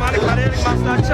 Mani koreyalik maslahatchi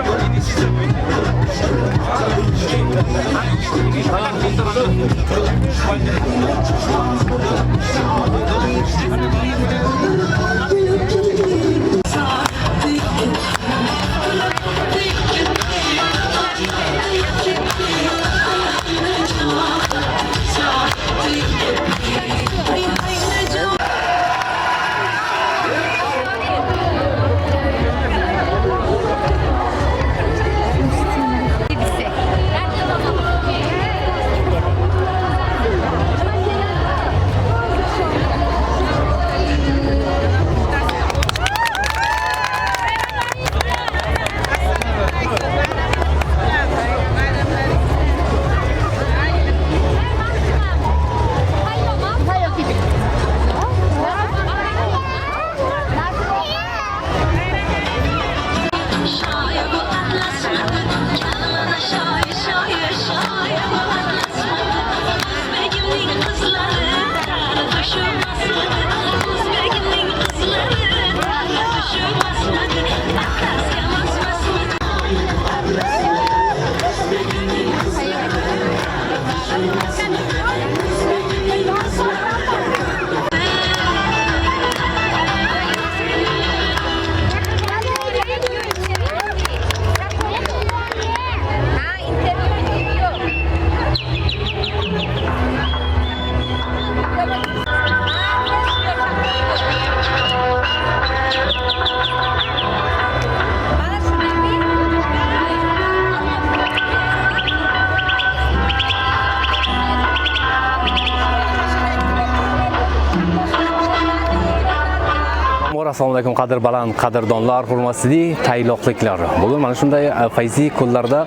Assalomu alaykum qadrbaland qadrdonlar, hurmatli tayloqliklar. Bugun mana shunday fayzi kunlarda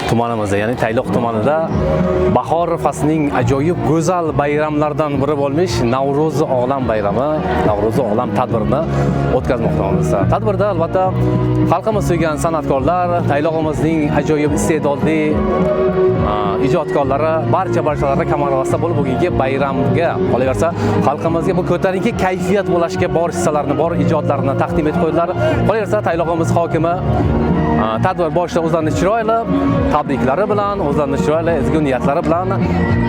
tumanimizda, ya'ni Tayloq tumanida bahor faslining ajoyib go'zal bayramlardan biri bo'lmish Navro'z olam bayrami, Navro'z olam tadbirini o'tkazmoqdamiz. Tadbirda albatta xalqimiz suygan san'atkorlar, Taylog'imizning ajoyib iste'dodli ijodkorlari barchalari kamarvasta bo'lib bugungi bayramga qolaversa xalqimizga bu ko'tarinki kayfiyat bo'lashga bor hissalarini, bor ijodlarini taqdim etib qo'ydilar. Qolaversa Taylog'imiz hokimi tadbir boshida o'zlarining chiroyli tabriklari bilan, o'zlarining chiroyli ezgu niyatlari bilan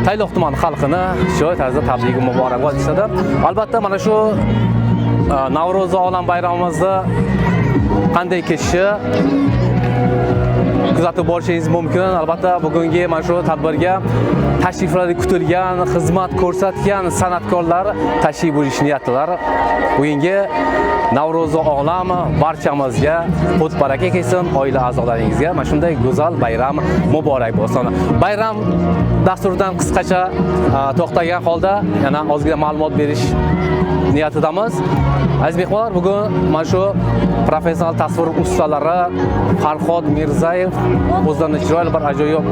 Tayloq tumani xalqini chiroyli tarzda tabrigi muborakbod etishadi. Albatta mana shu Navro'z olam bayramimizni qanday kechishi kuzatib borishingiz mumkin. Albatta bugungi mana shu tadbirga tashriflari kutilgan, xizmat ko'rsatgan san'atkorlar tashrif buyurish niyatilar. Bugungi Navro'z olam barchamizga qut baraka kelsin, oila a'zolaringizga mana shunday go'zal bayram muborak bo'lsin. Bayram dasturidan qisqacha to'xtagan holda yana ozgina ma'lumot berish niyatidamiz. Aziz mehmonlar, bugun mana shu professional tasvir ustalari Farhod Mirzayev o'zlarining chiroyli bir ajoyib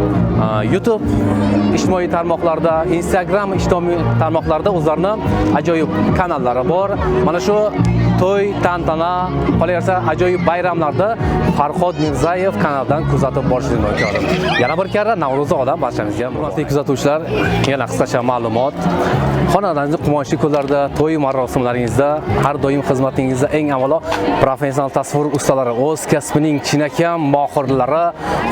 YouTube ijtimoiy tarmoqlarda, Instagram ijtimoiy tarmoqlarida o'zlarining ajoyib kanallari bor. Mana shu to'y, tantana, qolaversa ajoyib bayramlarda Farhod Mirzayev kanalidan kuzatib borishingiz mumkin. Yana bir karra Navro'z olam barchamizga. Hurmatli kuzatuvchilar, yana qisqacha ma'lumot. Xonadoningizda quvonchli kunlarda, to'y marosimlaringizda har doim xizmatingizda eng avvalo professional tasvir ustalari, o'z kasbining chinakam mohirlari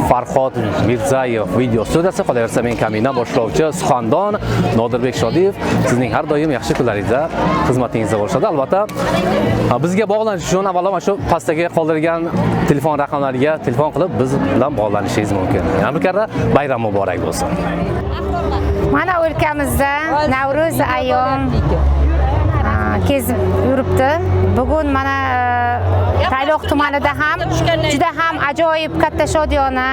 Farhod Mirzayev video studiyasi. Qolaversa men kamina boshlovchi suxandon Nodirbek Shodiyev sizning har doim yaxshi kunlaringizda xizmatingizda bo'lishadi. Albatta bizga bog'lanish uchun avvalo mana shu pastdagi qoldirilgan telefon raqamlariga telefon qilib biz bilan bog'lanishingiz mumkin. Yana bir karra bayram muborak bo'lsin. Mana o'lkamizda Navro'z ayyom kezib yuribdi. Bugun mana Tayloq tumanida ham juda ham ajoyib katta shodiyona,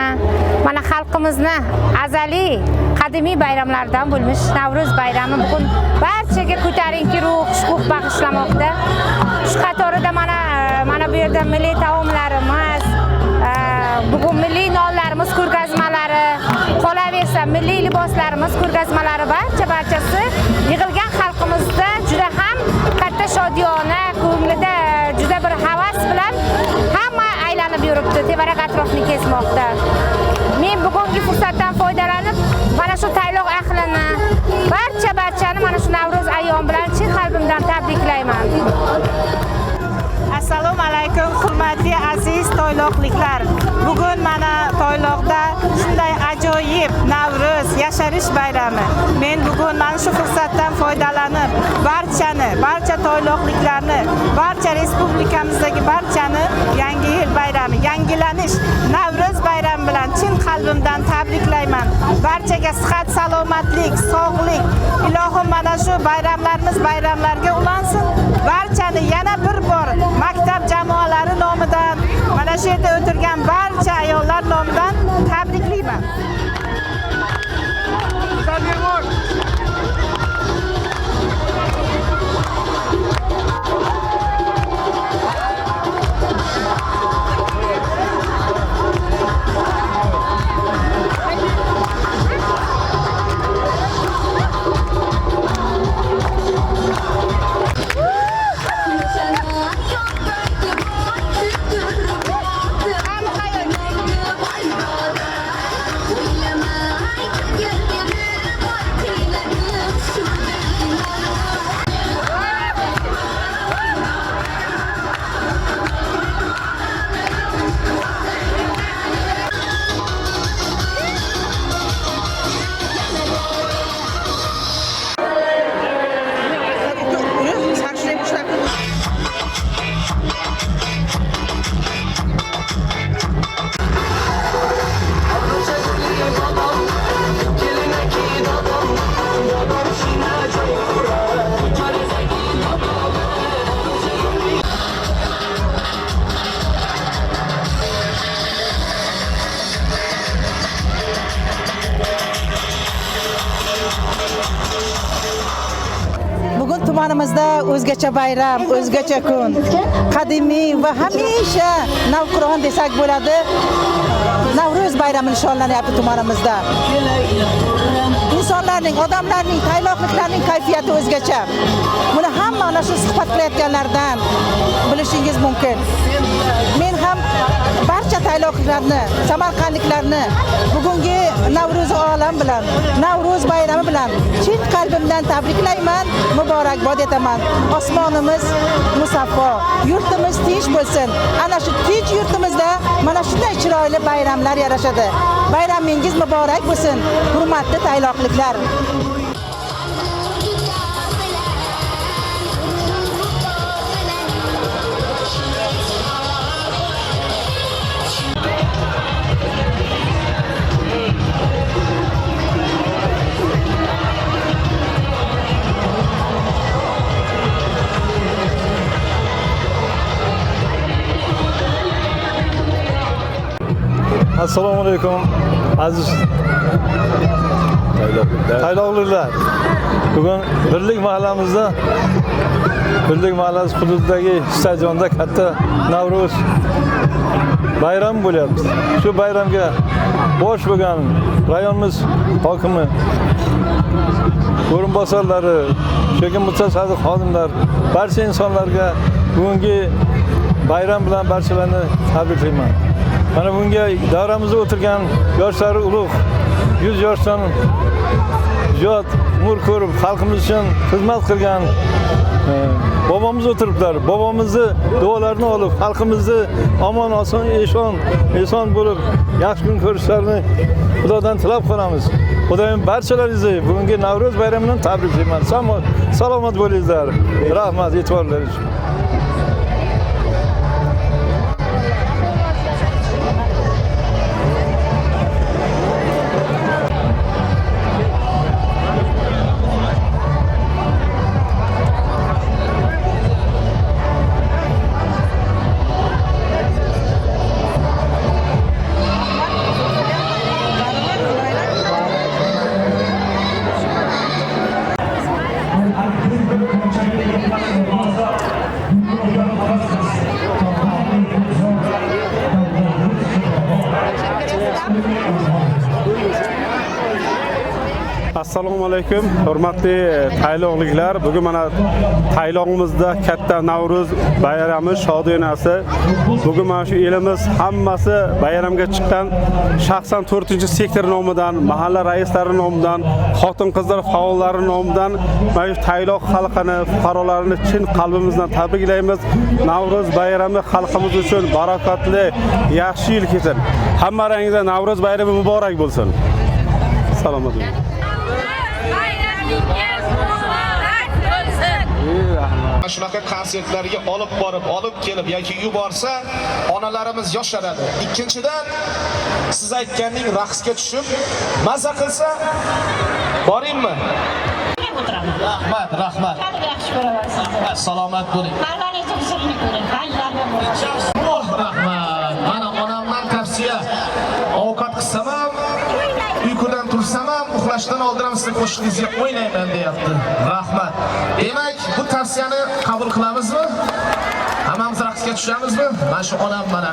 mana xalqimizni azaliy qadimiy bayramlardan bo'lmish Navro'z bayrami bugun barchaga ko'tarinki ruh, shukuh bag'ishlamoqda. Shu qatorida mana bu yerda milliy taomlarimiz, bugun milliy nonlarimiz ko'rgazmalari, qolaversa milliy liboslarimiz ko'rgazmalari barchasi yig'ilgan xalqimizda juda ham katta shodiyona, ko'nglida juda bir havas bilan hamma aylanib yuribdi, tevarak atrofni kezmoqda. Men bugungi fursatdan foydalanib mana shu Tayloq ahlini, barchani mana shu Navro'z ayyom bilan chin qalbimdan tabriklayman. Assalomu alaykum hurmatli aziz toyloqliklar. Bugun mana Toyloqda shunday ajoyib Navro'z yasharish bayrami. Men bugun mana shu fursatdan foydalanib, barcha toyloqliklarni, barcha respublikamizdagi barchani Yangi yil bayrami, yangilanish Navro'z bayrami bilan chin qalbimdan tabriklayman. Barchaga sihat, salomatlik, sog'lik, ilohim mana shu bayramlarga ulansin. Barchani yana bir bor maktab jamoalari nomidan, mana shu yerda o'tirgan barcha ayollar nomidan tabriklayman. Bugun tumanimizda o'zgacha bayram, o'zgacha kun. Qadimiy va hamisha navqiron desak bo'ladi. Navro'z bayrami nishonlanyapti tumanimizda. Insonlarning, odamlarning, tayloqliklarning kayfiyati o'zgacha. Buni hamma ana shu suhbat qilayotganlardan bilishingiz mumkin. Men ham barcha tayloqliklarni, samarqandliklarni bugungi Navro'z olam bilan, Navro'z bayrami bilan chin qalbimdan tabriklayman, muborakbod etaman. Osmonimiz musaffo, yurtimiz tinch bo'lsin. Ana shu tinch yurtimizda mana shunday chiroyli bayramlar yarashadi. Bayramingiz muborak bo'lsin, hurmatli tayloqliklar. Assalomu alaykum aziz tayloqliklar. Bugun Birlik mahallasi hududidagi stadionda katta Navro'z bayram bo'lyapti. Shu bayramga bosh bo'lgan rayonimiz hokimi, o'rinbosarlari, sho'kin mutasaddi xodimlar, barcha insonlarga bugungi bayram bilan barchalarni tabriklayman. Mana bunga davramizda o'tirgan yoshlari ulug', 100 yoshdan ziyod umr ko'rib, xalqimiz uchun xizmat qilgan bobomiz o'tiribdilar. Bobomizni duolarini olib, xalqimizni omon, eson bo'lib, yaxshi kun ko'rishlarini Xudodan tilab qolamiz. Xudoyim barchalaringizni bugungi Navro'z bayramidan tabriklayman. Salomat bo'linglar. Rahmat e'tiborlaringiz uchun. Assalomu alaykum, hurmatli tayloqliklar. Bugun mana taylog'imizda katta Navro'z bayrami shodiyonasi. Bugun mana shu elimiz hammasi bayramga chiqqan. Shaxsan 4-sektor nomidan, mahalla raislari nomidan, xotin-qizlar faollari nomidan mana shu tayloq xalqini, fuqarolarini chin qalbimizdan tabriklaymiz. Navro'z bayrami xalqimiz uchun barakatli, yaxshi yil ketsin. Hammalaringizga Navro'z bayrami muborak bo'lsin. Salomat bo'ling. Shunaqa konsertlarga olib kelib yoki yuborsa, onalarimiz yosharadi. Ikkinchidan, siz aytganing raqsga tushib, maza qilsa, boringmi? Rahmat. Salomat bo'ling. Rahmat. Mana onamdan tavsiya. Ovqat qilsam ham, uyqudan tursam ham, uxlashdan oldin ham sizni qo'shiningizga o'ynayman deyapti. Rahmat. Demak, bu tavsiyani qabul qilamizmi? Hammamiz raqsga tushamizmi? Mana shu onam mana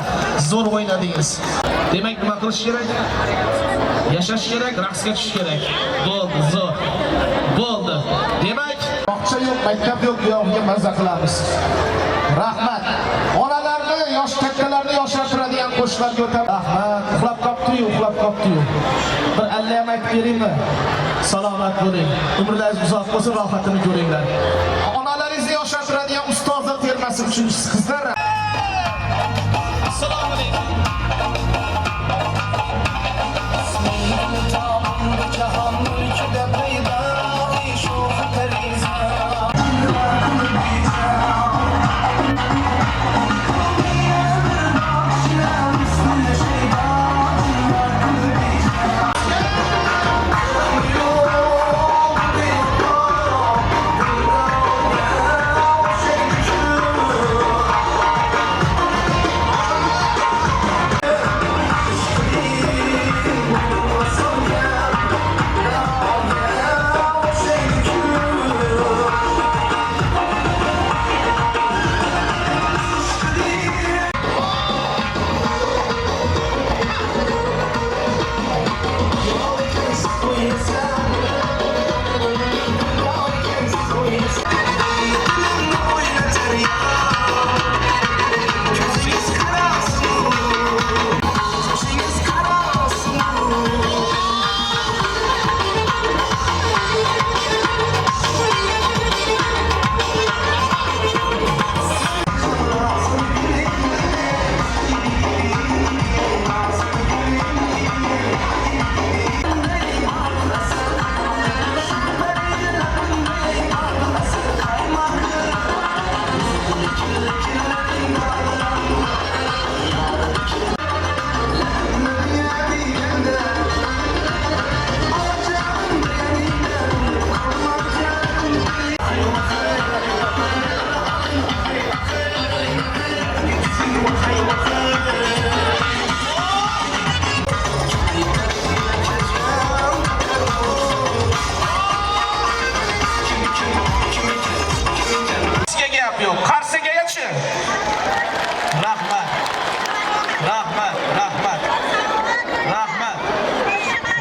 zo'r o'ynadingiz. Demak, nima qilish kerak? Yashash kerak, raqsga tushish kerak. Bo'ldi, zo'r. Bo'ldi. Demak, bog'cha yo'q, maktab yo'q, yo'g'iga mazza qilamiz. Rahmat. Onalarni, yosh kattalarni yoshartiradigan qo'shiqlarga o'tamiz. Rahmat. Uxlab qopdi-yu. Bir alla ham aytib beraymi? Salomat bo'ling. Umringiz uzoq bo'lsin, rohatini ko'ringlar. Onalaringizni yoshartiradigan ustozlar termasi uchun qizlar. Assalomu alaykum.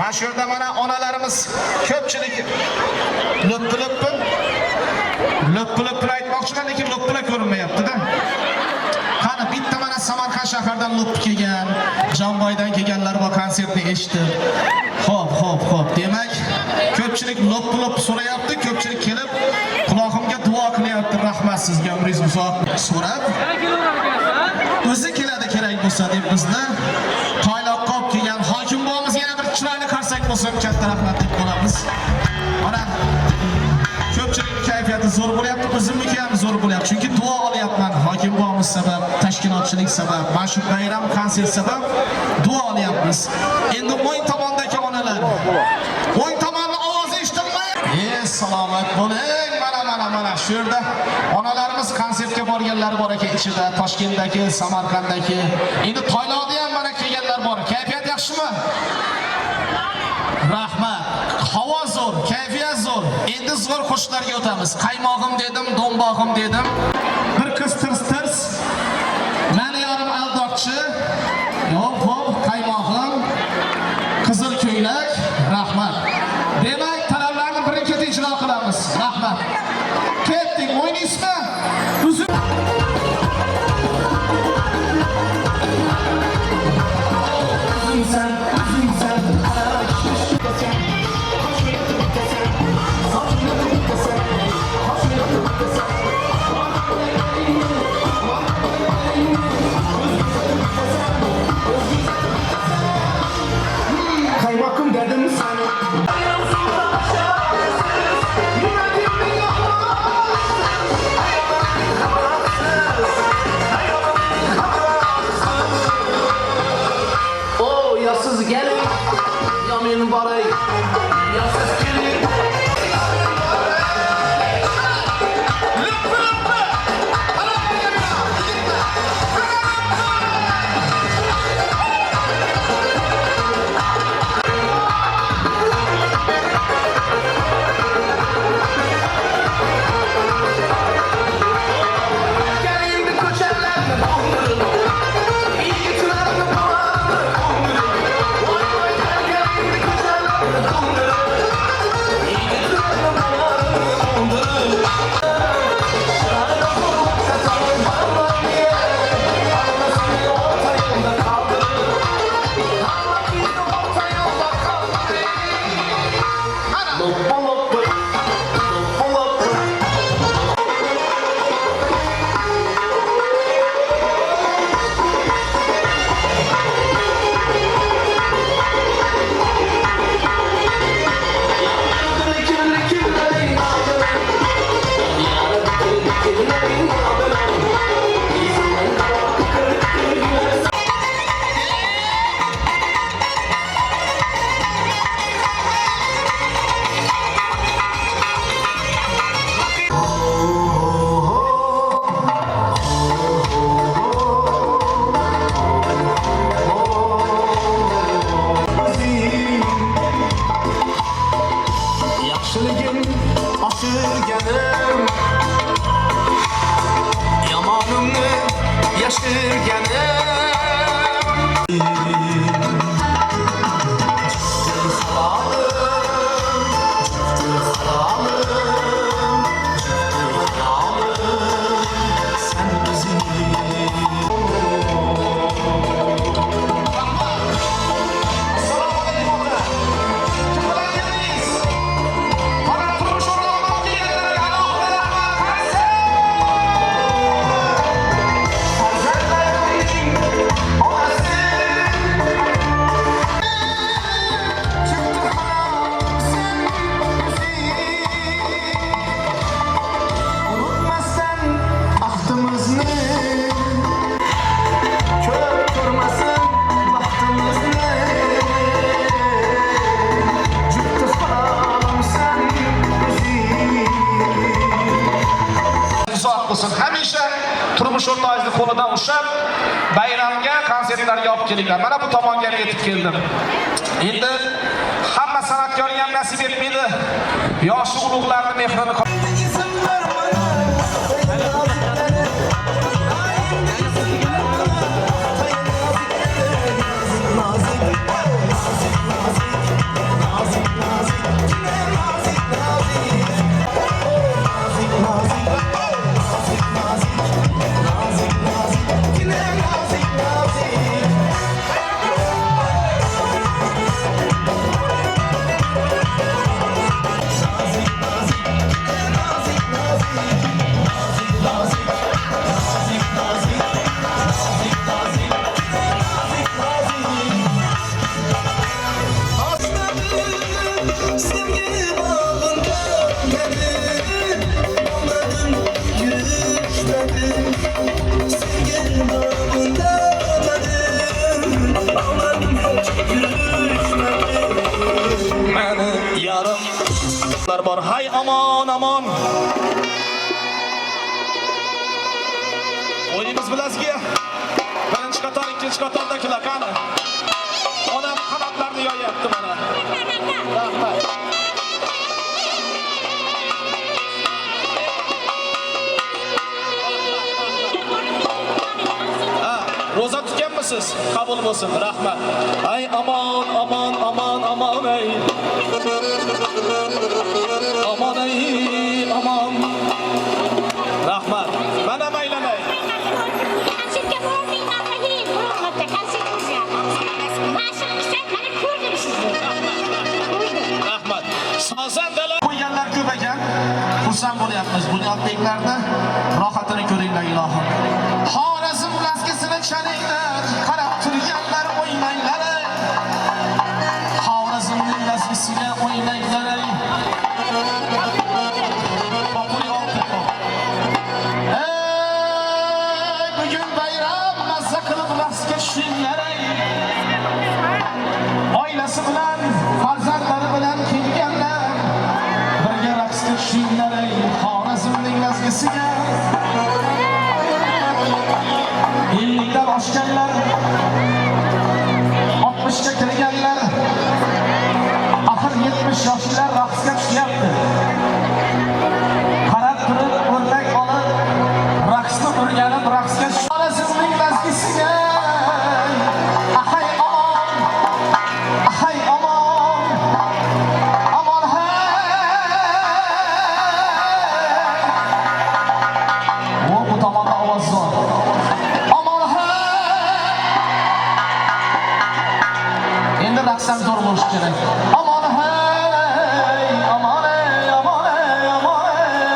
Mana shu yerda mana onalarimiz ko'pchilik lo'ppilib aytmoqchilar, lekin lo'ppilar ko'rinmayapti-da. Qani bitta mana Samarqand shahardan lo'ppi kelgan, Jonboydan kelganlar va konsertni eshitdi. Xo'p. Demak, ko'pchilik lo'ppi so'rayapti, ko'pchilik kelib quloqimga duo qilyapti. Rahmat sizga, umringiz uzoq so'rab. O'zi keladi kerak bo'lsa deb bizni toyloqqa olib kelgan hokim bo'lamiz, yana bir chiroyli qarsak bo'lsin, katta rahmat deb qolamiz. Mana ko'pchilik kayfiyati zo'r bo'lyapti, o'zimniki ham zo'r bo'lyapti. Chunki duo olyapman hokim bo'lamiz sabab, tashkilotchilik sabab, mana shu bayram konsert sabab duo olyapmiz. Endi o'ng tomondagi onalar, o'ng tomonni ovozi eshitilmayapti. Salomat bo'ling. Mana shu yerda onalarimiz konsertga borganlar bor ekan ichida, Toshkentdagi, Samarqanddagi. Endi Toyloqda ham mana kelganlar bor. Kayfiyat yaxshimi? Rahmat. Havo zo'r, kayfiyat zo'r. Endi zo'r qo'shiqlarga o'tamiz. Qaymog'im dedim, do'mbog'im dedim. Bir qiz tirs. Meni yorim aldoqchi. Hop, qaymog'im. Qizil ko'ylak. Rahmat. Demak, talablar Hamisha turmush o'rtog'ingizni qo'lidan ushlab, bayramga, konsertlarga olib kelinglar. Mana bu tomonga yetib keldim. Endi hamma san'atkorga ham nasib etmaydi. Yoshi ulug'larning mehrini bor. Hay aman aman. O'yinimiz bilasizki, birinchi qator, ikkinchi qatordagilar qani. Onam qanotlarni yoyapti mana. Rahmat. Roza tutganmisiz? Qabul bo'lsin. Rahmat. Ay aman aman aman aman ey. Aman ey aman. Rahmat. Mana maylanay. Konsertga bormayman, ey, bo'lmoqda konsert bo'lsa. Mashq qilsak, mana ko'rdim sizni. Rahmat. Sozandalar qo'yganlar ko'p ekan. Xursand bo'lyapmiz. Bunyodbeklarni rohatini ko'ringlar ilohim. Xorazm laskasini chalinglar, qarab turganlar o'ynanglar. Xorazmning laskasiga o'ynanglar. Bugun bayram mazza qilib raqsga tushinglar. Oilasi bilan, farzandlari bilan kelganlar. Birga raqsga tushinglar. Xorazmning laskasiga. Ellikdan oshganlar, 60ga kirganlar, axir 70 yoshlar raqsga tushyapti. Qarab turib, o'rnak olib, raqsni o'rganib, raqsga Xorazmning laskasiga. Ahay aman, ahay aman, aman hay. Bu tomonda ovoz bor. Endi raqsam zo'r bo'lishi kerak. Aman hay, aman ey, aman ey, aman ey.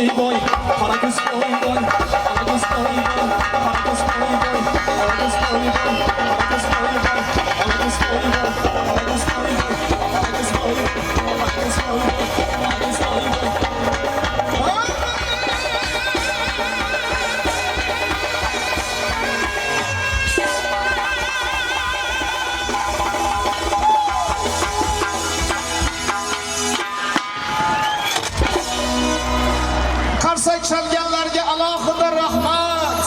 boy boy, qora ko'z boy boy, qora ko'z boy boy, qora ko'z boy boy, qora ko'z boy boy, qora ko'z boy boy, qora ko'z boy boy, qora ko'z boy boy, qora ko'z boy boy, qora ko'z boy boy, qora ko'z boy boy. Qarsak chalganlarga alohida rahmat.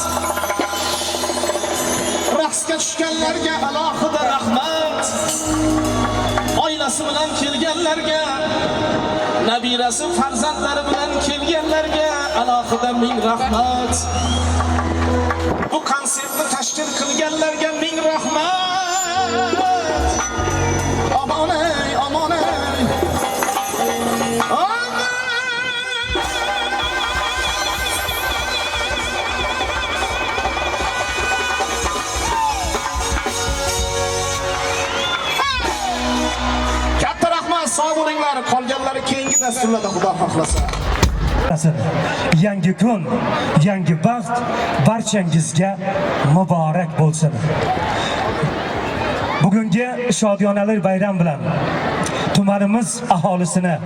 Raqsga tushganlarga alohida rahmat. Oilasi bilan kelganlarga, nabirasi farzandlari bilan kelganlarga alohida ming rahmat. Bu konsertni tashkil qilganlarga ming rahmat. Omonay, omonay. Katta rahmat, sog' bo'linglar. Qolganlari keyingi dasturlarda Xudo xohlasa. Yangi kun, yangi baxt barchangizga muborak bo'lsin. Bugungi Shodiyonali bayram bilan tumanimiz aholisini,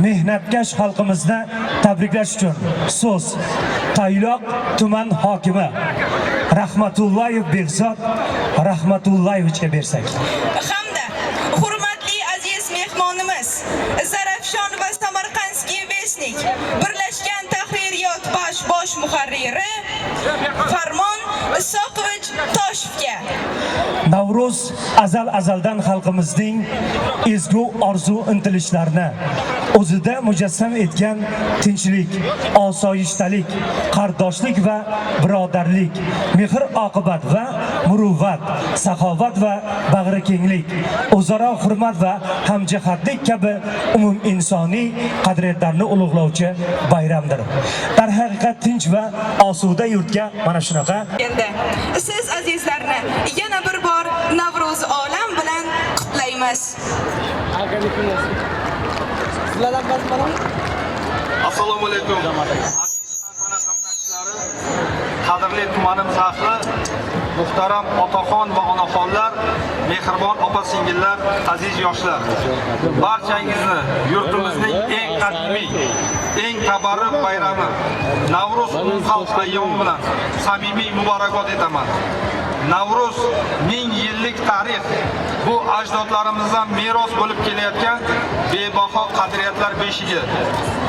mehnatkash xalqimizni tabriklash uchun so'z Tayloq tuman hokimi Rahmatullayev Behzod Rahmatullayevga bersak. Hamda hurmatli aziz mehmonimiz Zarafshon va Samarqandskiy Vestnik Birlashgan tahririyot bosh muharriri Farmon Isoqovich Toshevga. Navruz azaldan xalqimizning ezgu orzu intilishlarini o'zida mujassam etgan tinchlik, osoyishtalik, qardoshlik va birodarlik, mehr oqibat va muruvvat, saxovat va bag'rikenglik, o'zaro hurmat va hamjihatlik kabi umum insoniy qadriyatlarni ulug'lovchi bayramdir. Darhaqiqat tinch va osuda yurtga mana shunaqa. Endi siz azizlarni yana bir bor Navruz olam bilan qutlaymiz. Assalomu alaykum. Qadrli tumanimiz ahli, muhtaram otaxon va onaxonlar, mehribon opa-singillar, aziz yoshlar. Barchangizni yurtimizning eng qadimiy, eng tabarruk bayrami Navruz xalq ayyomi bilan samimiy muborakbod etaman. Navruz 1000 yillik tarix, bu ajdodlarimizdan meros bo'lib kelayotgan bebaho qadriyatlar beshigi.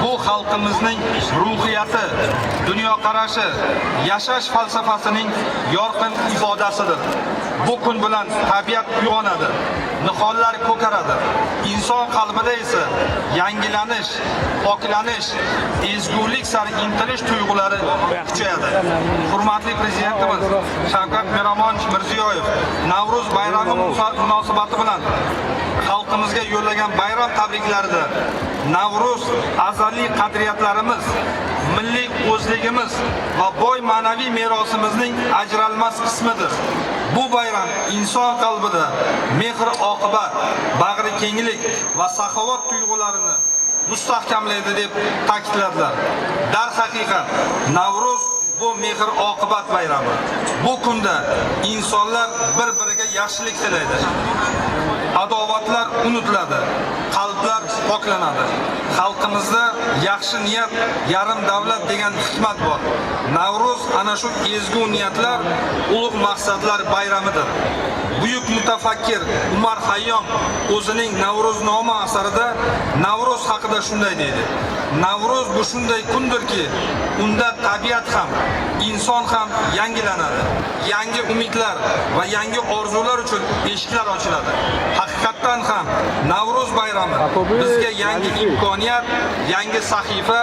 Bu xalqimizning ruhiyati, dunyoqarashi, yashash falsafasining yorqin ifodasidir. Bu kun bilan tabiat uyg'onadi, nihollar ko'karadi. Inson qalbida esa yangilanish, poklanish, ezgulik sari intilish tuyg'ulari kuchayadi. Hurmatli prezidentimiz Shavkat Mirziyoyev Navruz bayrami munosabati bilan xalqimizga yo'llagan bayram tabriklarida Navruz azaliy qadriyatlarimiz, milliy o'zligimiz va boy ma'naviy merosimizning ajralmas qismidir. Bu bayram inson qalbida mehr oqibat, bag'ri kenglik va saxovat tuyg'ularini mustahkamlaydi deb ta'kidladilar. Darhaqiqat Navruz bu mehr oqibat bayrami. Bu kunda insonlar bir-biriga yaxshilik tilaydi. Adovatlar unutiladi, qalblar poklanadi. Xalqimizda yaxshi niyat, yarim davlat degan hikmat bor. Navruz ana shu ezgu niyatlar, ulug' maqsadlar bayramidir. Buyuk mutafakkir Umar Xayyom o'zining Navruznoma asarida Navruz haqida shunday deydi. Navruz bu shunday kundirki, unda tabiat ham, inson ham yangilanadi. Yangi umidlar va yangi orzular uchun eshiklar ochiladi. Haqiqatan ham Navruz bayrami bizga yangi imkoniyat, yangi sahifa,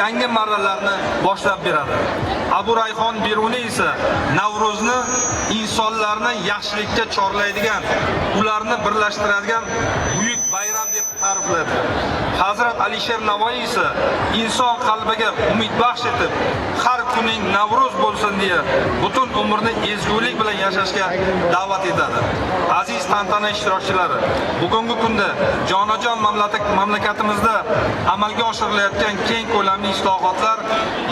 yangi marralarni boshlab beradi. Abu Rayhon Beruniy esa Navruzni insonlarni yaxshilikka chorlaydigan, ularni birlashtiradigan buyuk bayram deb ta'rifladi. Hazrat Alisher Navoiy esa inson qalbiga umid baxsh etib, har kuning Navruz bo'lsin deya butun umrni ezgulik bilan yashashga da'vat etadi. Aziz tantana ishtirokchilari, bugungi kunda jonajon mamlakatimizda amalga oshirilayotgan keng ko'lamli islohotlar,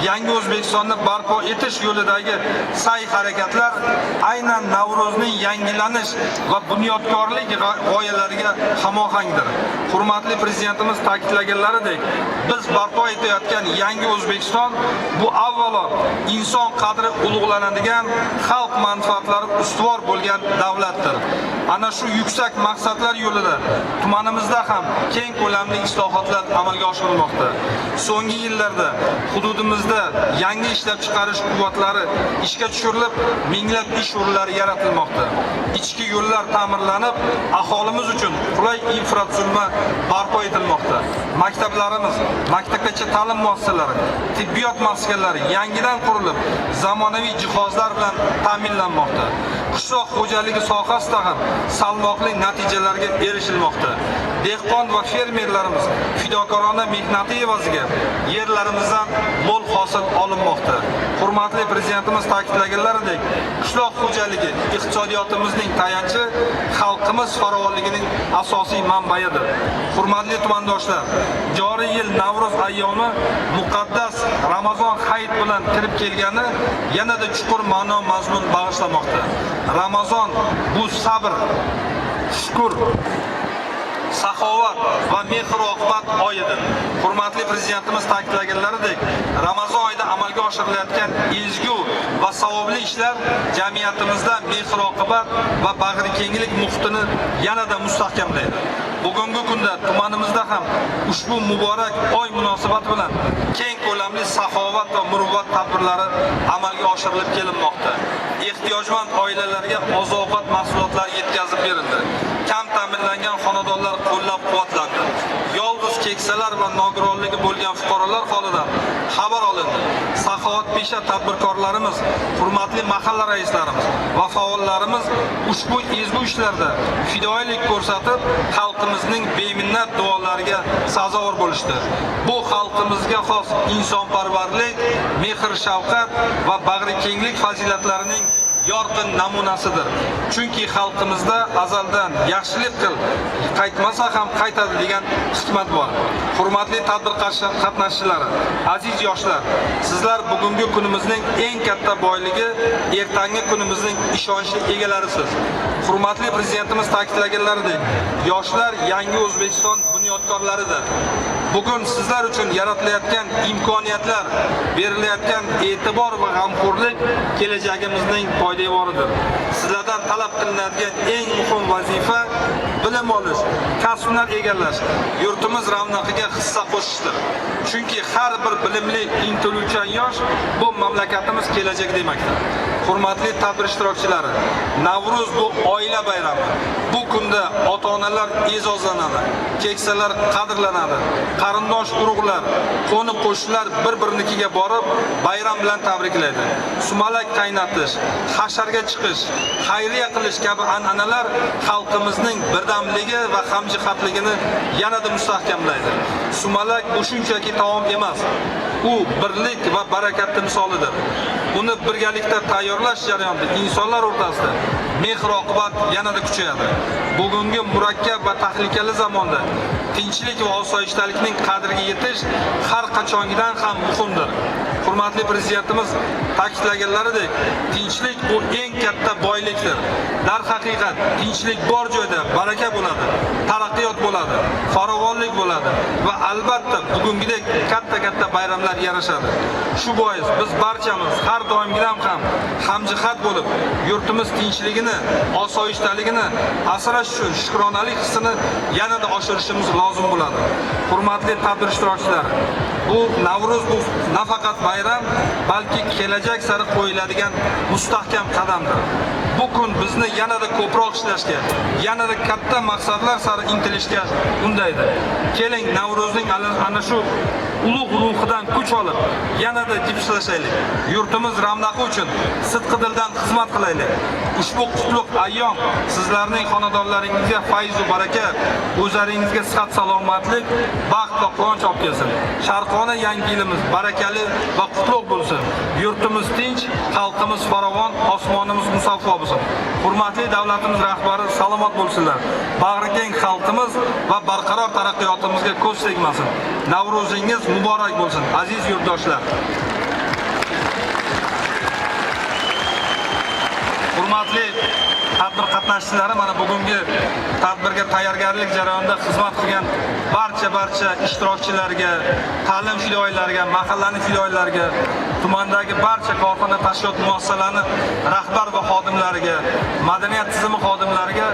yangi O'zbekistonni barpo etish yo'lidagi sa'y-harakatlar aynan Navruzning yangilanish va bunyodkorlik g'oyalariga hamohangdir. Hurmatli prezidentimiz ta'kidlaganlaridek, biz barpo etayotgan yangi O'zbekiston bu avvalo inson qadri ulug'lanadigan, xalq manfaatlari ustuvor bo'lgan davlatdir. Ana shu yuksak maqsadlar yo'lida tumanimizda ham keng ko'lamli islohotlar amalga oshirilmoqda. So'nggi yillarda hududimizda yangi ishlab chiqarish quvvatlari ishga tushirilib, minglab ish o'rinlari yaratilmoqda. Ichki yo'llar ta'mirlanib, aholimiz uchun qulay infratuzilma barpo etilmoqda. Maktablarimiz, maktabgacha ta'lim muassasalari, tibbiyot maskanlari yangidan qurilib, zamonaviy jihozlar bilan ta'minlanmoqda. Qishloq xo'jaligi sohasida ham salmoqli natijalarga erishilmoqda. Dehqon va fermerlarimiz fidokorona mehnati evaziga yerlarimizdan mo'l hosil olinmoqda. Hurmatli prezidentimiz ta'kidlaganlaridek, qishloq xo'jaligi iqtisodiyotimizning tayanchi, xalqimiz farovonligining asosiy manbaidir. Hurmatli tumandoshlar, joriy yil Navruz ayyomi muqaddas Ramazon hayit bilan kirib kelgani yanada chuqur ma'no mazmun bag'ishlamoqda. Ramazon bu sabr, shukr, saxovat va mehr-oqibat oyidir. Hurmatli prezidentimiz ta'kidlaganlaridek, Ramazon oyida amalga oshirilayotgan ezgu va savobli ishlar jamiyatimizda mehr-oqibat va bag'rikenglik muhitini yanada mustahkamlaydi. Bugungi kunda tumanimizda ham ushbu muborak oy munosabati bilan keng ko'lamli saxovat va muruvvat tadbirlari amalga oshirilib kelinmoqda. Ehtiyojmand oilalarga oziq-ovqat mahsulotlari yetkazib berildi. Kam ta'minlangan xonadonlar qo'llab-quvvatlandi. Yolg'iz keksalar va nogironligi bo'lgan fuqarolar holidan xabar olindi. Saxovatpesha tadbirkorlarimiz, hurmatli mahalla raislarimiz va faollarimiz ushbu ezgu ishlarda fidoyilik ko'rsatib, xalqimizning beminnat duolariga sazovor bo'lishdi. Bu xalqimizga xos insonparvarlik, mehr-shafqat va bag'rikenglik fazilatlarining yorqin namunasidir. Chunki xalqimizda azaldan yaxshilik qil, qaytmasa ham qaytadi degan hikmat bor. Hurmatli tadbir qatnashchilari, aziz yoshlar, sizlar bugungi kunimizning eng katta boyligi, ertangi kunimizning ishonchli egalarisiz. Hurmatli prezidentimiz ta'kidlaganlaridek, yoshlar yangi O'zbekiston bunyodkorlaridir. Bugun sizlar uchun yaratilayotgan imkoniyatlar, berilayotgan e'tibor va g'amxo'rlik kelajagimizning poydevoridir. Sizlardan talab qilinadigan eng muhim vazifa bilim olish, kasblar egallash, yurtimiz ravnaqiga hissa qo'shishdir. Chunki har bir bilimli, intiluvchan yosh bu mamlakatimiz kelajagi demakdir. Hurmatli tadbir ishtirokchilari, Navruz bu oila bayrami. Bu kunda ota-onalar e'zozlanadi, keksalar qadrlanadi, qarindosh urug'lar, qo'ni-qo'shnilar bir-birinikiga borib bayram bilan tabriklaydi. Sumalak qaynatish, hasharga chiqish, xayriya qilish kabi an'analar xalqimizning birdamligi va hamjihatligini yanada mustahkamlaydi. Sumalak bu shunchaki taom emas, u birlik va baraka timsolidir. Uni birgalikda tayyorlash jarayonida insonlar o'rtasida mehr-oqibat yanada kuchayadi. Bugungi murakkab va tahlikali zamonda tinchlik va osoyishtalikning qadriga yetish har qachongidan ham muhimdir. Hurmatli prezidentimiz ta'kidlaganlaridek, tinchlik bu eng katta boylikdir. Darhaqiqat, tinchlik bor joyda baraka bo'ladi, taraqqiyot bo'ladi, farovonlik bo'ladi va albatta bugungidek katta bayramlar yarashadi. Shu bois biz barchamiz har doimgidan ham hamjihat bo'lib, yurtimiz tinchligini, osoyishtaligini asrash uchun shukronalik hissini yanada oshirishimiz lozim bo'ladi. Hurmatli tadbir ishtirokchilari, bu Navruz bu nafaqat bayram, balki kelajak sari qo'yiladigan mustahkam qadamdir. Bu kun bizni yanada ko'proq ishlashga, yanada katta maqsadlar sari intilishga undaydi. Keling, Navruzning ana shu ulug' ruhidan kuch olib, yanada jipslashaylik. Yurtimiz ravnaqi uchun sidqi dildan xizmat qilaylik. Ushbu qutlug' ayyom sizlarning xonadonlaringizga fayz va baraka, o'zlaringizga sihat salomatlik, baxt va quvonch olib kelsin. Sharqona yangi yilimiz barakali va qutlug' bo'lsin. yurtimiz tinch, xalqimiz farovon, osmonimiz musaffo bo'lsin. Hurmatli davlatimiz rahbari salomat bo'lsinlar. Bag'rikeng xalqimiz va barqaror taraqqiyotimizga ko'z tegmasin. Navro'zingiz muborak bo'lsin, aziz yurtdoshlar. Hurmatli tadbir qatnashchilari, mana bugungi tadbirga tayyorgarlik jarayonida xizmat qilgan barcha ishtirokchilarga, ta'lim fidoyilariga, mahallaning fidoyilariga, tumandagi barcha korxona tashkilot muassasalari rahbar va xodimlariga, madaniyat tizimi xodimlariga,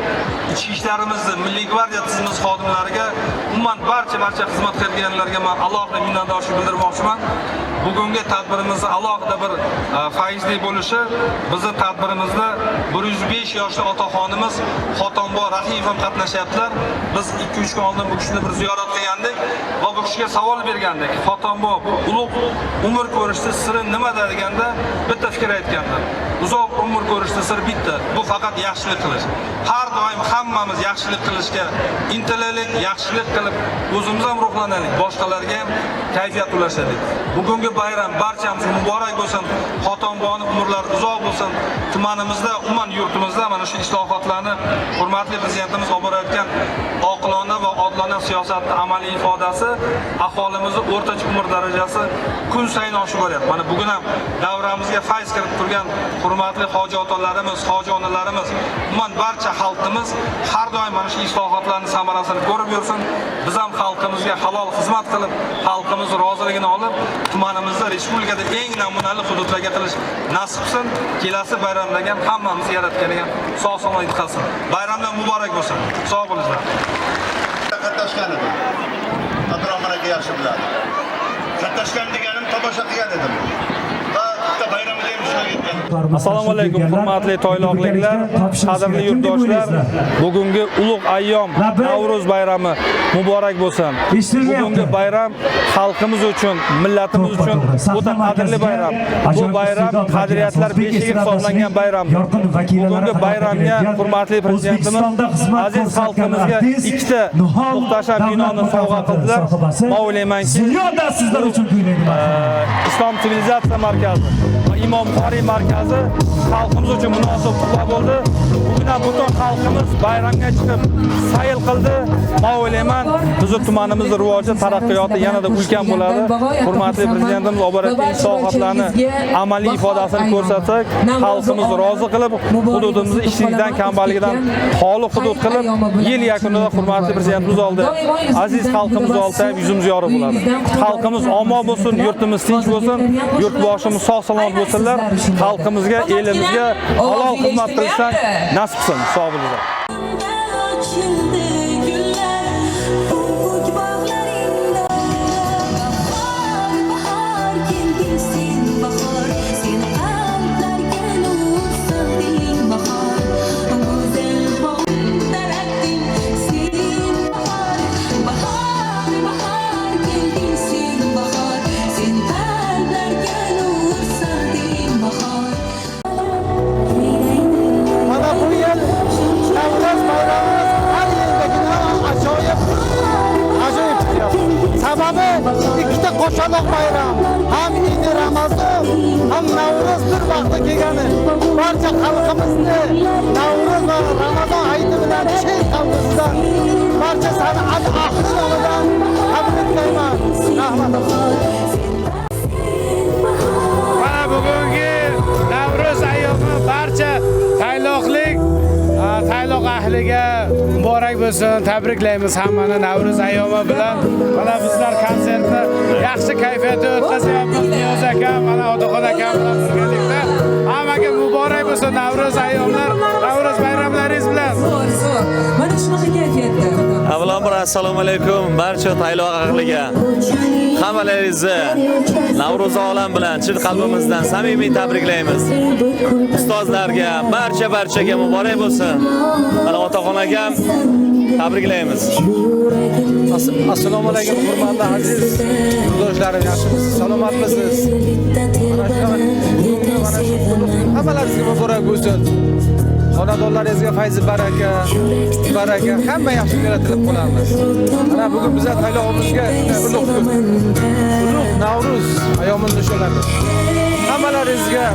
ichki ishlarimizni, Milliy gvardiya tizimimiz xodimlariga, umuman barcha xizmat qilganlarga men alohida minnatdorchilik bildirmoqchiman. Bugungi tadbirimizni alohida bir faizli bo'lishi, bizning tadbirimizda 105 yoshli otaxonimiz Xotonbo Rahimov ham qatnashyaptilar. Biz 2-3 kun oldin bu kishini bir ziyorat qilgandik va bu kishiga savol bergandik. Xotonbo bu ulug' umr ko'rishda siri nimada deganda bitta fikr aytganlar. Uzoq umr ko'rishda sir bitta, bu faqat yaxshilik qilish. Har doim hammamiz yaxshilik qilishga intilaylik, yaxshilik qilib o'zimiz ham ruhlanaylik, boshqalarga ham kayfiyat ulashaylik. Bugungi bayram barchamizga muborak bo'lsin. Xotonboning umrlari uzoq bo'lsin. Tumanimizda, umuman yurtimizda mana shu islohotlarni hurmatli prezidentimiz olib borayotgan oqilona va odilona siyosatning amaliy ifodasi, aholimizning o'rtacha umr darajasi kun sayin oshib boryapti. Mana bugun ham davramizga fayz kirib turgan hurmatli hoji otalarimiz, hoji onalarimiz, umuman barcha xalqimiz har doim mana shu islohotlarning samarasini ko'rib yursin. Biz ham xalqimizga halol xizmat qilib, xalqimiz roziligini olib, tumanimizda respublikada eng namunali hududlarga qilish nasib qilsin. Kelasi bayramdagi ham hammamiz yaratganiga sog'-salomat qilsin. Bayramlar muborak bo'lsin. Sog' bo'linglar. Qatnashgan edim. Abdurahmon aka yaxshi biladi. Qatnashgan deganim tomosha qilgan edim. Va bitta bayramda ham ishtirok etgan. Assalomu alaykum hurmatli toyloqliklar, qadrli yurtdoshlar. Bugungi ulug' ayyom Navruz bayrami muborak bo'lsin. Bugungi bayram xalqimiz uchun, millatimiz uchun o'ta qadrli bayram. Bu bayram qadriyatlar beshiga hisoblangan bayram. Bugungi bayramga hurmatli prezidentimiz aziz xalqimizga ikkita muhtasham binoni sovg'a qildilar. Men o'ylaymanki, sizlar uchun Islom sivilizatsiya markazi va Imom Buxoriy markazi xalqimiz uchun munosib tuhfa bo'ldi. Bugun ham butun xalqimiz bayramga chiqib sayl qildi. Men o'ylayman, bizning tumanimizning rivoji, taraqqiyoti yanada ulkan bo'ladi. Hurmatli prezidentimiz olib borayotgan islohotlarni amaliy ifodasini ko'rsatsak, xalqimiz rozi qilib, hududimizni ishsizlikdan, kambag'allikdan xoli hudud qilib, yil yakunida hurmatli prezidentimiz oldi. Aziz xalqimiz olsa yuzimiz yorug' bo'ladi. Xalqimiz omon bo'lsin, yurtimiz tinch bo'lsin, yurtboshimiz sog'-salomat bo'lsinlar. Xalqimizga, elimizga halol xizmat qilishdan nasib qilsin. Sog' bo'linglar. ikkita qo'shaloq bayram, ham Eid Ramazon, ham Navruz bir vaqtda kelgani barcha xalqimizni Navruz va Ramazon hayiti bilan chin qalbimizdan barcha san'at ahli nomidan tabriklayman. Rahmat. Mana bugungi Navruz ayyomi barcha tayloqlik tayloq ahliga muborak bo'lsin. Tabriklaymiz hammani Navruz ayyomi bilan. Mana bizlar konsertni yaxshi kayfiyatda o'tkazyapmiz. Niyoz aka, mana Otaxon aka bilan birgalikda hammaga muborak bo'lsin Navruz ayyomlar, Navruz bayramlaringiz bilan. Mana shunaqa kayfiyatda. Avvalambor assalomu alaykum barcha tayloq ahliga. Hammalaringizni Navruz olam bilan chin qalbimizdan samimiy tabriklaymiz. Ustozlarga, barchaga muborak bo'lsin. Mana Otaxon aka tabriklaymiz. Assalomu alaykum hurmatli aziz yurtdoshlarim, yaxshimisiz? Salomatmisiz? Hammalaringizga muborak bo'lsin. Xonadonlaringizga fayz baraka, hamma yaxshiliklar tilab qolamiz. Mana bugun bizlar taylog'imizga ulug' Navruz ayyomini nishonlamiz. Hammalar Bolalaringizga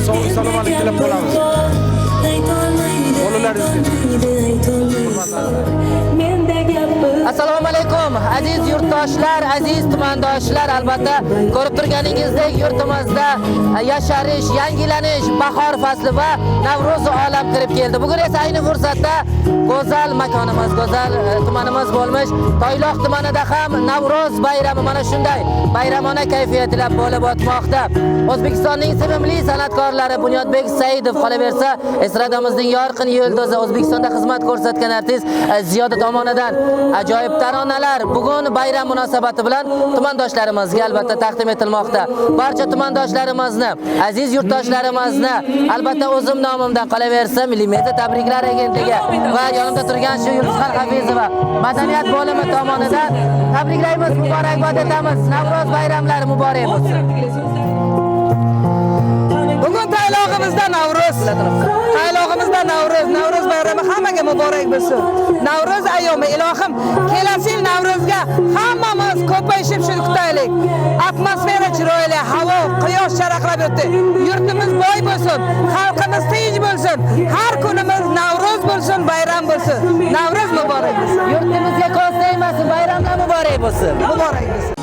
sog' salomatlik tilab qolamiz. Assalomu alaykum aziz yurtdoshlar, aziz tumandoshlar. Albatta ko'rib turganingizdek yurtimizda yasharish, yangilanish, bahor fasli va Navro'z olam kirib keldi. Bugun esa ayni fursatda go'zal makonimiz, go'zal tumanimiz bo'lmish Toyloq tumanida ham Navro'z bayrami mana shunday bayramona kayfiyatda bo'lib o'tmoqda. O'zbekistonning sevimli san'atkorlari Bunyodbek Saidov qolaversa, estradamizning yorqin yulduzi, O'zbekistonda xizmat ko'rsatgan artist Ziyoda tomonidan ajoyib taronalar bugun bayram munosabati bilan tumandoshlarimizga albatta taqdim etilmoqda. Barcha tumandoshlarimizning, aziz yurtdoshlarimizni albatta o'zim nomimdan qolaversa Milliy media tabriklar agentligi va yonimda turgan shu Yulduzxon Hafizova madaniyat bo'limi tomonidan tabriklaymiz, muborakbod etamiz. Navro'z bayramlari muborak bo'lsin. Bugun taylog'imizda Navro'z. Taylog'imizda Navro'z bayrami hammaga muborak bo'lsin. Navro'z ayyomi ilohim, kelasi yil Navro'zga hammamiz ko'payishib shuni kutaylik. Atmosfera chiroyli, havo, quyosh charaqlab o'tdi. Yurtimiz boy bo'lsin, xalqimiz tinch bo'lsin. Har kunimiz Navro'z bo'lsin, bayram bo'lsin. Navro'z muborak bo'lsin. Yurtimizga ko'z tegmasin, bayramlar muborak bo'lsin. Muborak bo'lsin.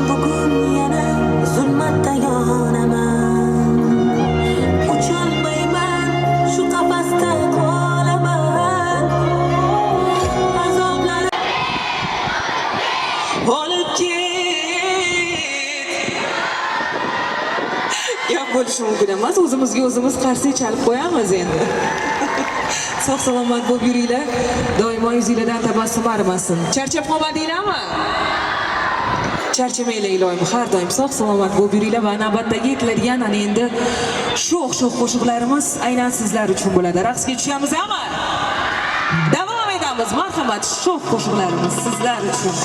Bugun yana zulmatda yonaman. Ucholmayman, shu qafasda qolaman. Azoblar olib ket. Gap bo'lishi mumkin emas, o'zimizga o'zimiz qarsak chalib qo'yamiz endi. Sog' salomat bo'lib yuringlar. Doimo yuzingizdan tabassum arimasin. Charchab qolmadinglarmi? Charchamanglar iloyim, har doim sog' salomat bo'lib yuringlar va navbatdagi aytiladigan ana endi sho'x qo'shiqlarimiz aynan sizlar uchun bo'ladi. Raqsga tushamizmi? Davom etamiz. Marhamat, sho'x qo'shiqlarimiz sizlar uchun.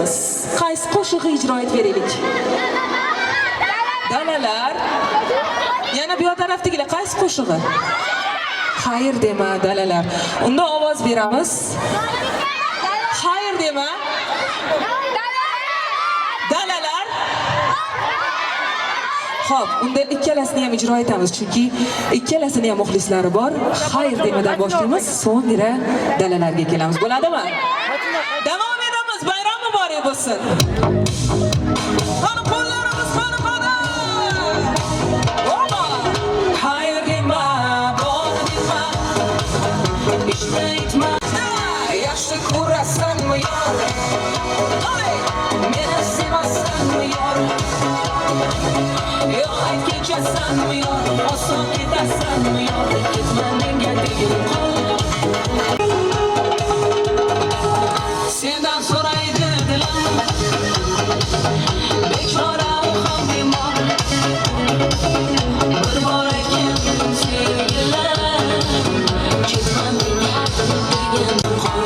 beramiz. Qaysi qo'shig'i ijro etib beraylik? Dalalar. Yana bu tarafdagilar qaysi qo'shig'i? Xayr dema dalalar. Unda ovoz beramiz. Xayr dema. Dalalar. Xo'p, unda ikkalasini ham ijro etamiz, chunki ikkalasini ham muxlislari bor. Xayr demadan boshlaymiz, so'ngra dalalarga kelamiz. Bo'ladimi? Davom etamiz. Bayram muborak bo'lsin. Qani qo'llarimiz qani qani. Xayr dema, bor dema. Ishni aytma. Yaxshi ko'rasanmi yor? Meni sevasanmi yor? Yo aytkechasanmi yor? Oson etasanmi yor? Ketma menga tegib qol. Sendan so'raydi dilim. Bechora ham bemor. Bir bor aytgan sevgilar. Ketma menga tegib qol.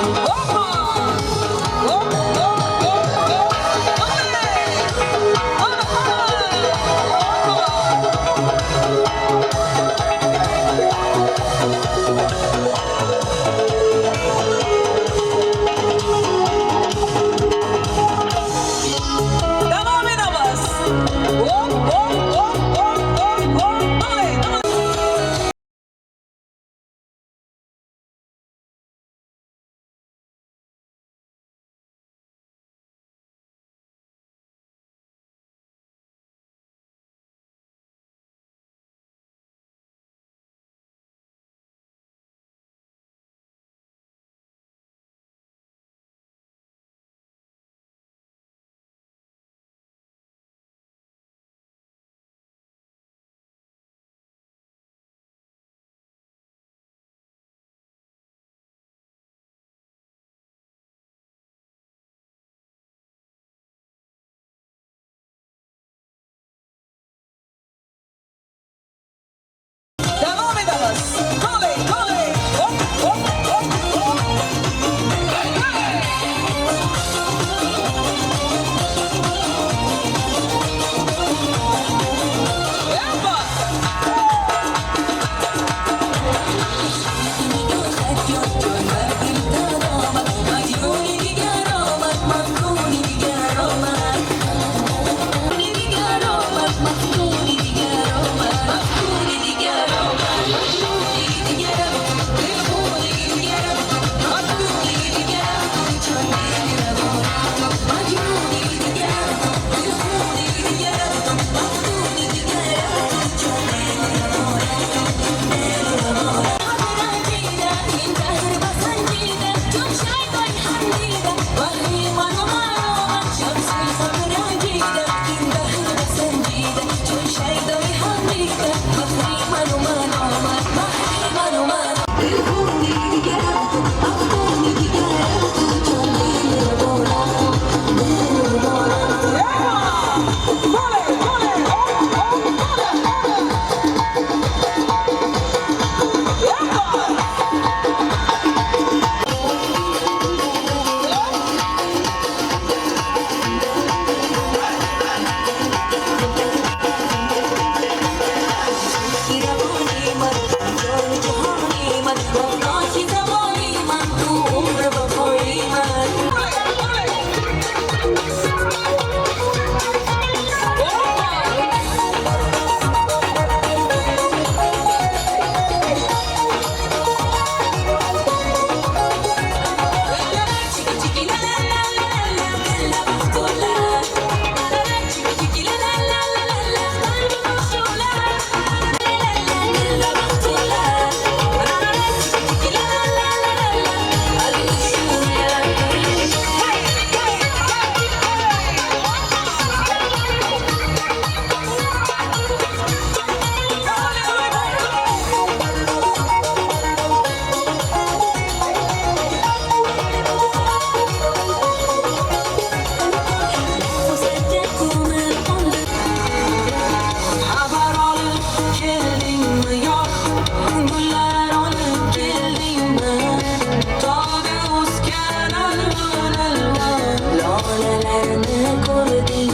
Gözlerini koydum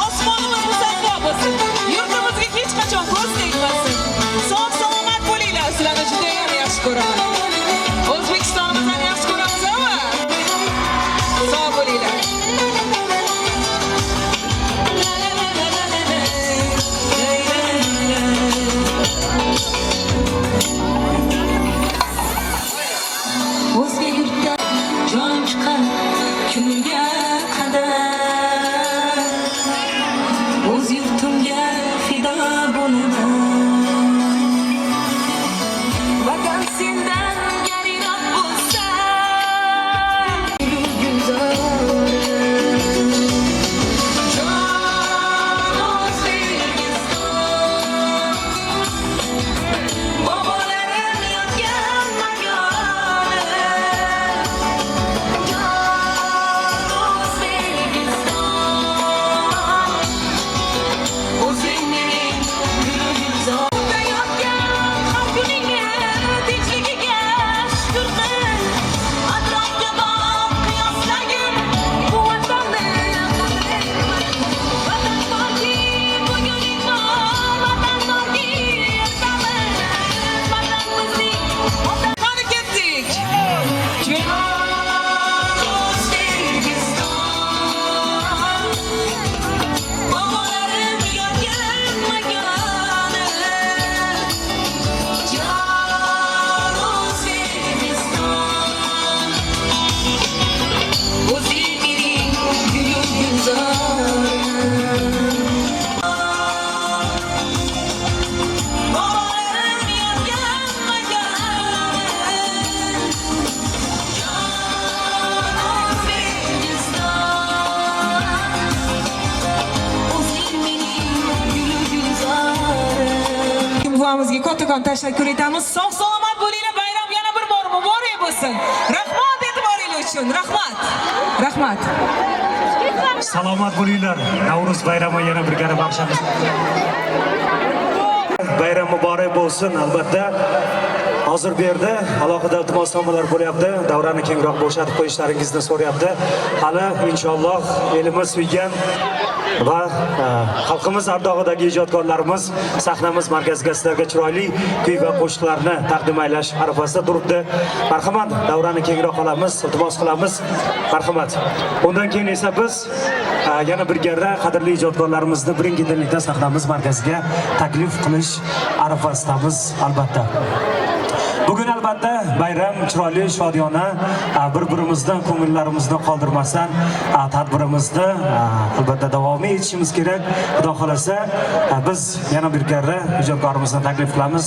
Osmonimiz musaffo bo'lsin. Yurtimizga hech qachon ko'z tegmasin. Sog' salomat bo'linglar. Sizlarni juda yaxshi ko'raman. O'zbekistonimizni yaxshi ko'ramizmi? Sog' bo'linglar. O'zga yurtda jon chiqar kunga qadar o'z yurtimga fido bo'laman. Vatan sendan yariroq bo'lsa jon O'zbekiston bobolarim yotgan magona buvamizga kattakon tashakkur etamiz. Sog' salomat bo'linglar. Bayram yana bir bor muborak bo'lsin. Rahmat e'tiboringiz uchun. Rahmat. Rahmat. Salomat bo'linglar. Navruz bayrami yana bir gara baxshamiz. Bayram muborak bo'lsin. Albatta hozir bu yerda alohida iltimosnomalar bo'lyapti. Davrani kengroq bo'shatib qo'yishlaringizni so'rayapti. Hali inshaalloh elimiz suygan va xalqimiz ardog'idagi ijodkorlarimiz sahnamiz markaziga sizlarga chiroyli kuy va qo'shiqlarni taqdim aylash arafasida turibdi. Marhamat, davrani kengroq qilamiz, iltimos qilamiz. Marhamat. Undan keyin esa biz yana bir garda qadrli ijodkorlarimizni birin-ketinlikda sahnamiz markaziga taklif qilish arafasidamiz albatta. Bugun albatta bayram chiroyli, shodiyona, bir-birimizdan ko'ngillarimizni qoldirmasdan tadbirimizni albatta davom etishimiz kerak. Xudo xolasa biz yana bir karra ijodkorimizni taklif qilamiz.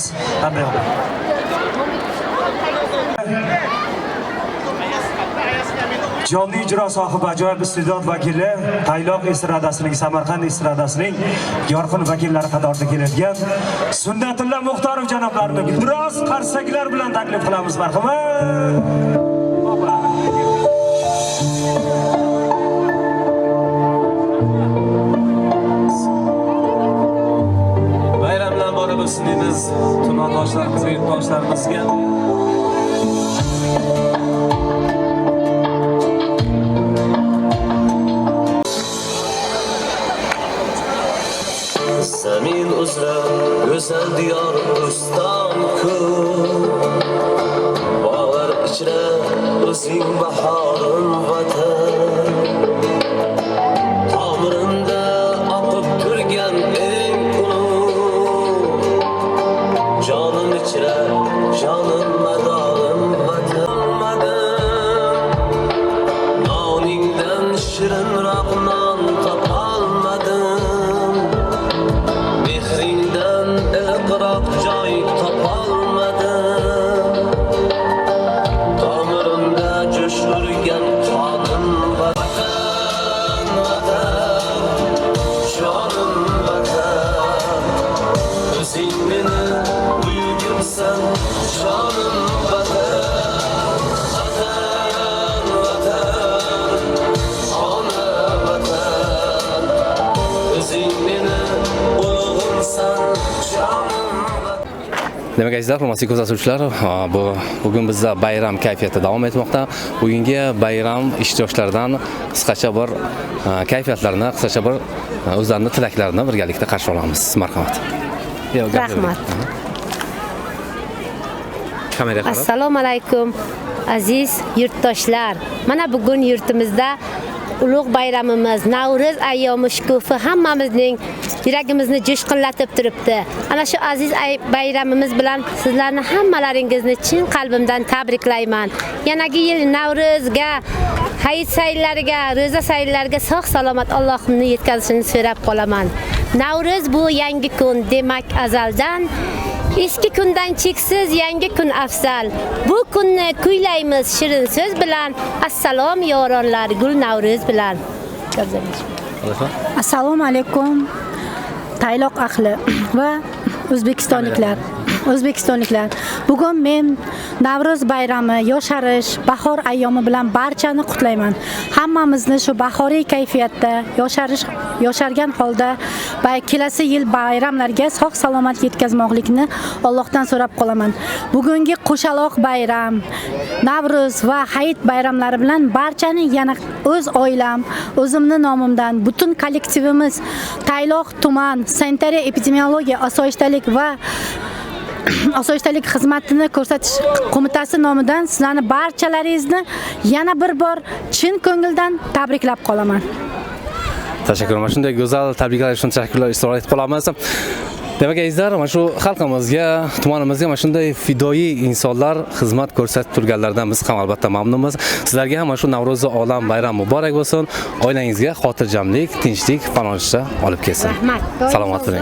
Jonli ijro sohibi ajoyib iste'dod vakili, Tayloq estradasining, Samarqand estradasining yorqin vakillari qatorida keladigan Sunnatulla Muxtorov janoblarini biroz qarsaklar bilan taklif qilamiz. Marhamat. Bayramlar bor bo'lsin deymiz tumandoshlarimiz, yurtdoshlarimizga. Zamin uzra go'zal diyor Rustam-ku, bog'lar ichra o'zing bahorim vatan. Tomirimda oqib turgan eng ulug' ozroq joy topolmadim. Tomirimda jo'sh urgan qonim vatan, vatan, jonim vatan. O'zing meni buyugimsan, jonim vatan, vatan, vatan, ona vatan. O'zing meni ulug'imsan, jonim vatan. Demak azizlar, hurmatli kuzatuvchilar, bugun bizda bayram kayfiyati davom etmoqda. Bugungi bayram ishtirokchilaridan qisqacha bir kayfiyatlarini, qisqacha bir o'zlarining tilaklarini birgalikda qarshi olamiz. Marhamat. Rahmat. Kameraga qarab. Assalomu alaykum aziz yurtdoshlar. Mana bugun yurtimizda ulug' bayramimiz Navro'z ayyomi shukufi hammamizning yuragimizni jo'shqinlatib turibdi. Ana shu aziz bayramimiz bilan sizlarni hammalaringizni chin qalbimdan tabriklayman. Yanagi yil Navro'zga, hayit sayllariga, ro'za sayllariga sog' salomat Allohimni yetkazishini so'rab qolaman. Navro'z bu yangi kun, demak azaldan eski kundan cheksiz yangi kun afzal. Bu kunni kuylaymiz shirin so'z bilan. Assalom yoronlar, gul Navro'z bilan. Assalomu alaykum Tayloq ahli va o'zbekistonliklar. Bugun men Navro'z bayrami, yosharish, bahor ayyomi bilan barchani qutlayman. Hammamizni shu bahoriy kayfiyatda, yoshargan holda kelasi yil bayramlarga sog' salomat yetkazmoqlikni Allohdan so'rab qolaman. Bugungi qo'shaloq bayram, Navro'z va hayit bayramlari bilan barchani yana o'z oilam, o'zimning nomimdan butun kollektivimiz Tayloq tuman sanitariya epidemiologiya osoyishtalik xizmatini ko'rsatish qo'mitasi nomidan sizlarni barchalaringizni yana bir bor chin ko'ngildan tabriklab qolaman. Tashakkur. Mana shunday go'zal tabriklar uchun tashakkurlar izhor etib qolamiz. Demak azizlar, mana shu xalqimizga, tumanimizga mana shunday fidoyi insonlar xizmat ko'rsatib turganlardan biz ham albatta mamnunmiz. Sizlarga ham mana shu Navro'z olam bayram muborak bo'lsin. Oilangizga xotirjamlik, tinchlik, farovonlikda olib kelsin. Rahmat. Salomat bo'ling.